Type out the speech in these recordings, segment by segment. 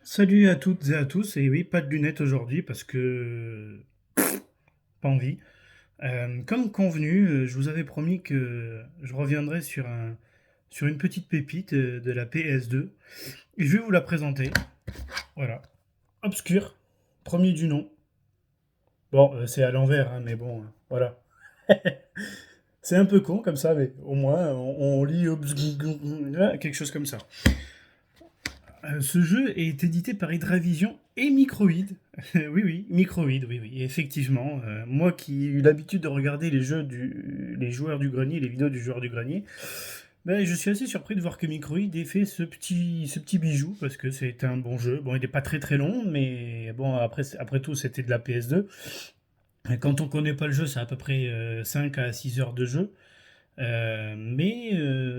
Salut à toutes et à tous, et oui, pas de lunettes aujourd'hui parce que pas envie. Comme convenu, je vous avais promis que je reviendrai sur une petite pépite de la PS2 et je vais vous la présenter. Voilà, Obscur, premier du nom. Bon, c'est à l'envers, hein, mais bon, voilà. C'est un peu con comme ça, mais au moins on lit quelque chose comme ça. Ce jeu est édité par Hydravision et Microïd. Oui, oui, Microïd, oui, oui, effectivement. Moi qui ai eu l'habitude de regarder les joueurs du grenier, les vidéos du joueur du grenier, ben, je suis assez surpris de voir que Microïd ait fait ce petit bijou, parce que c'est un bon jeu. Bon, il n'est pas très très long, mais bon, après tout, c'était de la PS2. Et quand on connaît pas le jeu, c'est à peu près 5 à 6 heures de jeu. Mais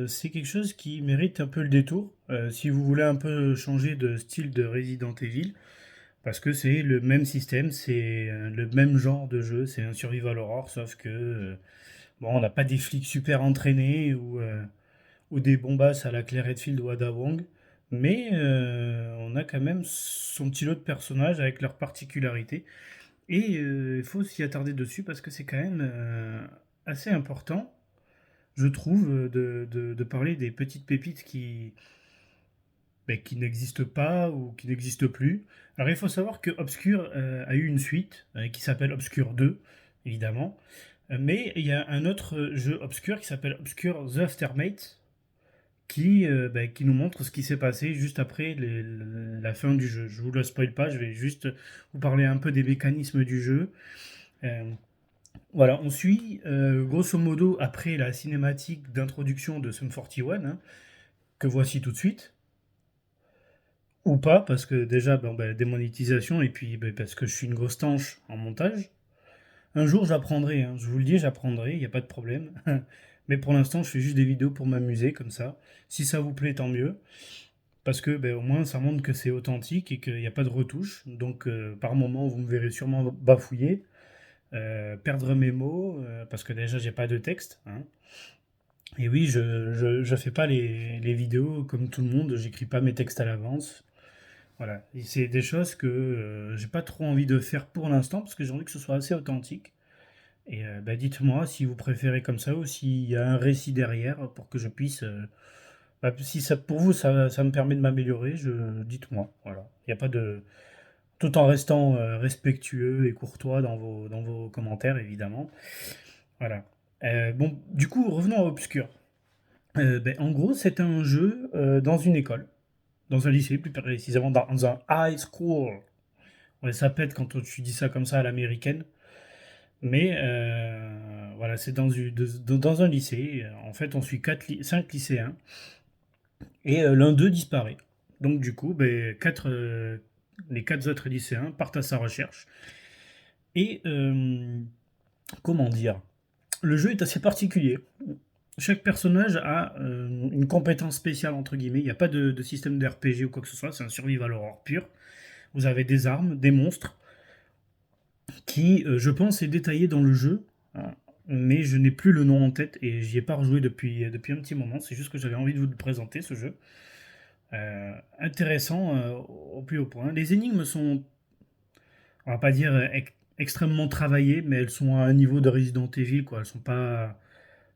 c'est quelque chose qui mérite un peu le détour si vous voulez un peu changer de style de Resident Evil, parce que c'est le même système, c'est le même genre de jeu, c'est un survival horror, sauf que bon, on n'a pas des flics super entraînés ou des bombasses à la Claire Redfield ou Ada Wong, mais on a quand même son petit lot de personnages avec leurs particularités, et il faut s'y attarder dessus parce que c'est quand même assez important, je trouve, de parler des petites pépites qui n'existent pas ou qui n'existent plus. Alors il faut savoir que Obscure a eu une suite qui s'appelle Obscure 2, évidemment. Mais il y a un autre jeu Obscure qui s'appelle Obscure The Aftermath, qui nous montre ce qui s'est passé juste après la fin du jeu. Je vous le spoil pas, je vais juste vous parler un peu des mécanismes du jeu. Euh, voilà, on suit grosso modo après la cinématique d'introduction de Sum 41, hein, que voici tout de suite. Ou pas, parce que déjà, bon, ben, démonétisation, et puis ben, parce que je suis une grosse tanche en montage. Un jour, j'apprendrai, hein, je vous le dis, j'apprendrai, il n'y a pas de problème. Mais pour l'instant, je fais juste des vidéos pour m'amuser, comme ça. Si ça vous plaît, tant mieux. Parce que ben, au moins, ça montre que c'est authentique et qu'il n'y a pas de retouche. Donc, par moment, vous me verrez sûrement bafouiller, perdre mes mots, parce que déjà, j'ai pas de texte, hein. Et oui, je fais pas les vidéos comme tout le monde, j'écris pas mes textes à l'avance. Voilà, et c'est des choses que j'ai pas trop envie de faire pour l'instant parce que j'ai envie que ce soit assez authentique. Et bah, dites-moi si vous préférez comme ça ou s'il y a un récit derrière pour que je puisse. Bah, si ça pour vous ça me permet de m'améliorer, dites-moi. Voilà, il n'y a pas de. Tout en restant respectueux et courtois dans vos commentaires évidemment. Voilà. Bon, du coup, revenons à Obscure. Ben, en gros, c'est un jeu dans une école, dans un lycée plus précisément, dans un high school. Ouais, ça pète quand tu dis ça comme ça à l'américaine. Mais voilà, c'est dans un lycée. En fait, on suit 5 lycéens et l'un d'eux disparaît. Donc, du coup, ben, les 4 autres lycéens partent à sa recherche. Et comment dire, le jeu est assez particulier. Chaque personnage a une compétence spéciale, entre guillemets. Il n'y a pas de système de RPG ou quoi que ce soit. C'est un survival horror pur. Vous avez des armes, des monstres, qui, je pense, est détaillé dans le jeu, hein, mais je n'ai plus le nom en tête et j'y ai pas rejoué depuis un petit moment. C'est juste que j'avais envie de vous le présenter, ce jeu. Intéressant au plus haut point. Les énigmes sont, on va pas dire extrêmement travaillées, mais elles sont à un niveau de Resident Evil, quoi.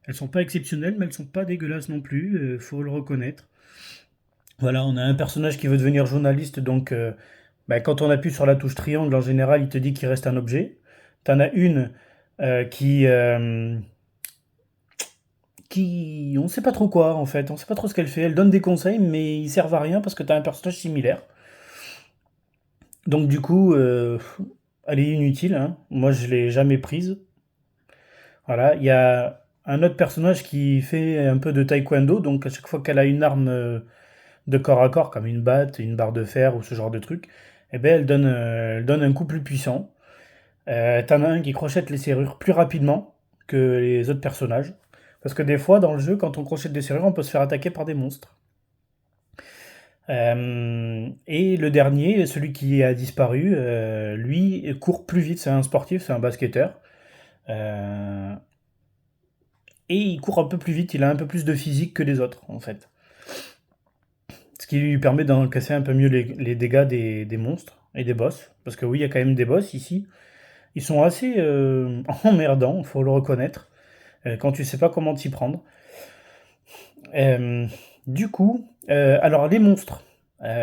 Elles sont pas exceptionnelles, mais elles sont pas dégueulasses non plus, faut le reconnaître. Voilà, on a un personnage qui veut devenir journaliste, donc bah, quand on appuie sur la touche triangle, en général, il te dit qu'il reste un objet. T'en as une qui, on ne sait pas trop quoi en fait, on sait pas trop ce qu'elle fait. Elle donne des conseils, mais ils servent à rien parce que t'as un personnage similaire. Donc du coup, elle est inutile, hein. Moi, je l'ai jamais prise. Voilà, il y a un autre personnage qui fait un peu de taekwondo, donc à chaque fois qu'elle a une arme de corps à corps, comme une batte, une barre de fer ou ce genre de truc, eh ben elle donne un coup plus puissant. T'en as un qui crochette les serrures plus rapidement que les autres personnages. Parce que des fois, dans le jeu, quand on crochette des serrures, on peut se faire attaquer par des monstres. Et le dernier, celui qui a disparu, lui court plus vite. C'est un sportif, c'est un basketteur. Euh, et il court un peu plus vite, il a un peu plus de physique que les autres, en fait. ce qui lui permet d'encaisser un peu mieux les dégâts des monstres et des boss. Parce que oui, il y a quand même des boss ici. Ils sont assez emmerdants, faut le reconnaître, quand tu sais pas comment t'y prendre. Euh, du coup, alors les monstres.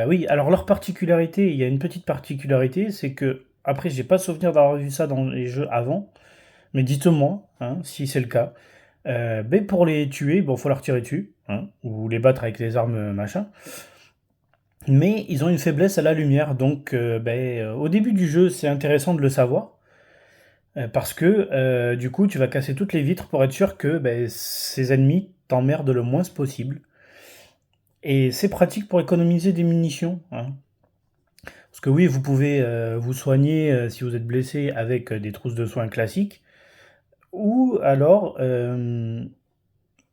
Oui, alors leur particularité, il y a une petite particularité, c'est que, après, j'ai pas souvenir d'avoir vu ça dans les jeux avant, mais dites-moi, hein, si c'est le cas. Ben pour les tuer, bon, faut leur tirer dessus, hein, ou les battre avec les armes machin. Mais ils ont une faiblesse à la lumière, donc au début du jeu, c'est intéressant de le savoir, parce que du coup, tu vas casser toutes les vitres pour être sûr que ces ennemis t'emmerdent le moins possible. Et c'est pratique pour économiser des munitions, hein. Parce que oui, vous pouvez vous soigner si vous êtes blessé avec des trousses de soins classiques, ou alors de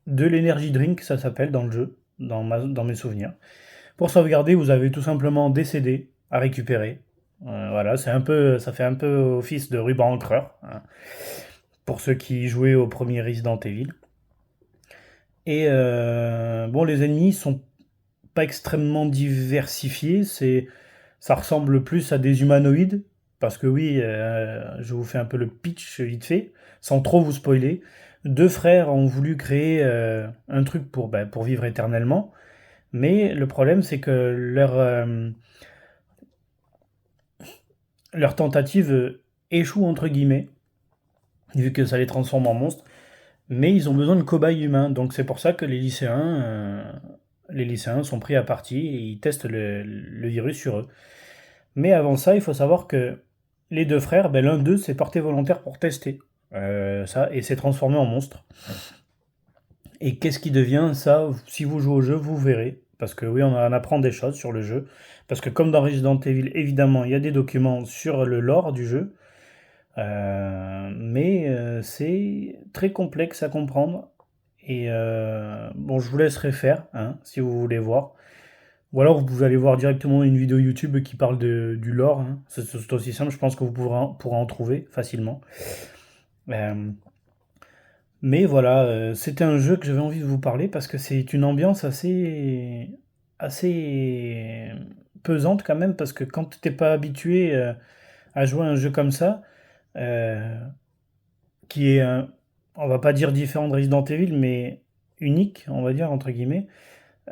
l'énergie drink, ça s'appelle dans le jeu, dans mes souvenirs. Pour sauvegarder, vous avez tout simplement des CD à récupérer. Voilà, ça fait un peu office de ruban encreur, hein, pour ceux qui jouaient au premier Resident Evil. Et bon, les ennemis sont pas extrêmement diversifiés, ça ressemble plus à des humanoïdes, parce que oui, je vous fais un peu le pitch vite fait, sans trop vous spoiler. Deux frères ont voulu créer un truc pour vivre éternellement, mais le problème c'est que leur tentative échoue entre guillemets, vu que ça les transforme en monstres, mais ils ont besoin de cobayes humains, donc c'est pour ça que les lycéens sont pris à partie et ils testent le virus sur eux. Mais avant ça, il faut savoir que les deux frères, l'un d'eux s'est porté volontaire pour tester ça et s'est transformé en monstre. Et qu'est-ce qui devient ça? Si vous jouez au jeu, vous verrez. Parce que oui, on en apprend des choses sur le jeu. Parce que comme dans Resident Evil, évidemment, il y a des documents sur le lore du jeu. Mais c'est très complexe à comprendre. Et bon, je vous laisserai faire, hein, si vous voulez voir. Ou alors vous pouvez aller voir directement une vidéo YouTube qui parle du lore, hein. C'est aussi simple, je pense que vous pourrez en trouver facilement. Euh, mais voilà, c'était un jeu que j'avais envie de vous parler parce que c'est une ambiance assez pesante quand même, parce que quand t'es pas habitué à jouer à un jeu comme ça, euh, qui est, on va pas dire différent de Resident Evil, mais unique, on va dire, entre guillemets,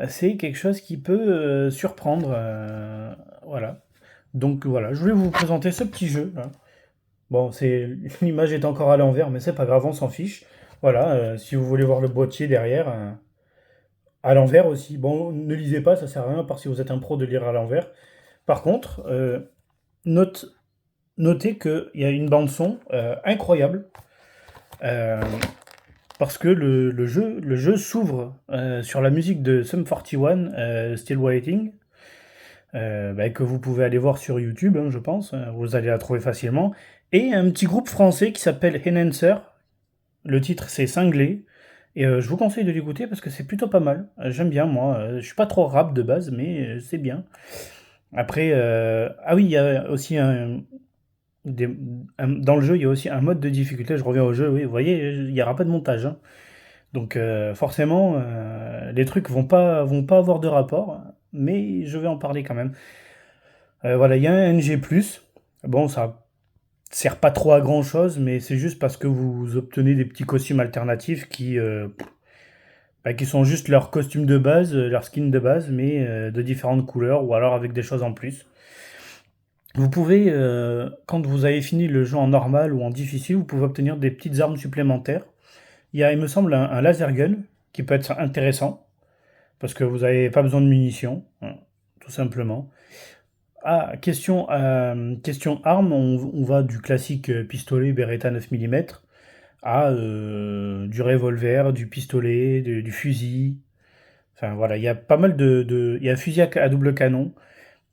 c'est quelque chose qui peut surprendre. Voilà. Donc voilà, je voulais vous présenter ce petit jeu, hein. Bon, l'image est encore à l'envers, mais c'est pas grave, on s'en fiche. Voilà, si vous voulez voir le boîtier derrière, à l'envers aussi. Bon, ne lisez pas, ça sert à rien, à part si vous êtes un pro de lire à l'envers. Par contre, note, notez qu'il y a une bande son incroyable, euh, parce que le jeu s'ouvre sur la musique de Sum 41, Still Waiting, que vous pouvez aller voir sur YouTube, hein, je pense, vous allez la trouver facilement, et un petit groupe français qui s'appelle Enhancer. Le titre c'est Cinglé, et je vous conseille de l'écouter parce que c'est plutôt pas mal. J'aime bien, moi. Je suis pas trop rap de base, mais c'est bien. Après, ah oui, il y a aussi dans le jeu, il y a aussi un mode de difficulté. Je reviens au jeu, oui, vous voyez, il n'y aura pas de montage, hein. Donc forcément, les trucs vont pas avoir de rapport, mais je vais en parler quand même. Voilà, il y a un NG+. Bon, ça sert pas trop à grand chose, mais c'est juste parce que vous obtenez des petits costumes alternatifs qui sont juste leurs costumes de base, leurs skins de base, mais de différentes couleurs, ou alors avec des choses en plus. Vous pouvez, quand vous avez fini le jeu en normal ou en difficile, vous pouvez obtenir des petites armes supplémentaires. Il y a, il me semble, un laser gun qui peut être intéressant, parce que vous n'avez pas besoin de munitions, hein, tout simplement. Ah, question arme, on va du classique pistolet Beretta 9 mm à du revolver, du pistolet, du fusil. Enfin voilà, il y a pas mal il y a un fusil à double canon.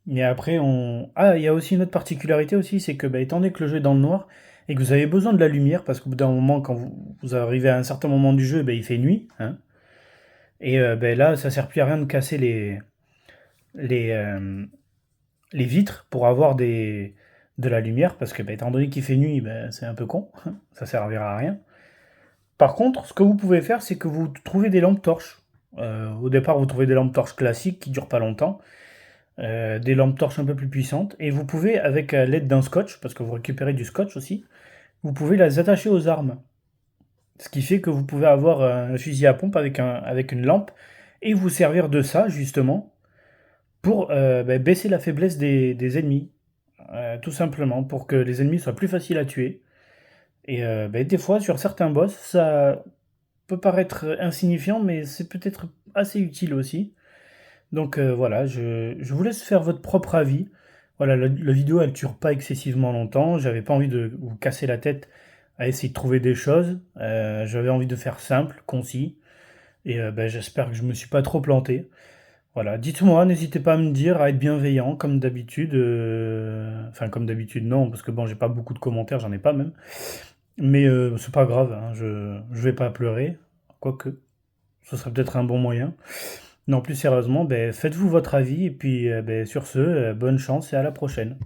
Mais après, il y a aussi une autre particularité aussi, c'est que étant donné que le jeu est dans le noir et que vous avez besoin de la lumière, parce qu'au bout d'un moment, quand vous arrivez à un certain moment du jeu, il fait nuit, hein. Et là, ça sert plus à rien de casser les, euh, les vitres pour avoir de la lumière, parce que étant donné qu'il fait nuit, c'est un peu con, ça servira à rien. Par contre, ce que vous pouvez faire, c'est que vous trouvez des lampes torches. Au départ, vous trouvez des lampes torches classiques qui durent pas longtemps, des lampes torches un peu plus puissantes, et vous pouvez, avec l'aide d'un scotch, parce que vous récupérez du scotch aussi, vous pouvez les attacher aux armes. Ce qui fait que vous pouvez avoir un fusil à pompe avec une lampe et vous servir de ça, justement, pour baisser la faiblesse des ennemis. Tout simplement, pour que les ennemis soient plus faciles à tuer. Et des fois, sur certains boss, ça peut paraître insignifiant, mais c'est peut-être assez utile aussi. Donc voilà, je vous laisse faire votre propre avis. Voilà, la vidéo, elle dure pas excessivement longtemps. J'avais pas envie de vous casser la tête à essayer de trouver des choses. J'avais envie de faire simple, concis. Et j'espère que je me suis pas trop planté. Voilà, dites-moi, n'hésitez pas à me dire, à être bienveillant, comme d'habitude. Enfin, comme d'habitude, non, parce que bon, j'ai pas beaucoup de commentaires, j'en ai pas même. Mais c'est pas grave, hein, je vais pas pleurer. Quoique, ce serait peut-être un bon moyen. Non, plus sérieusement, faites-vous votre avis, et puis sur ce, bonne chance et à la prochaine.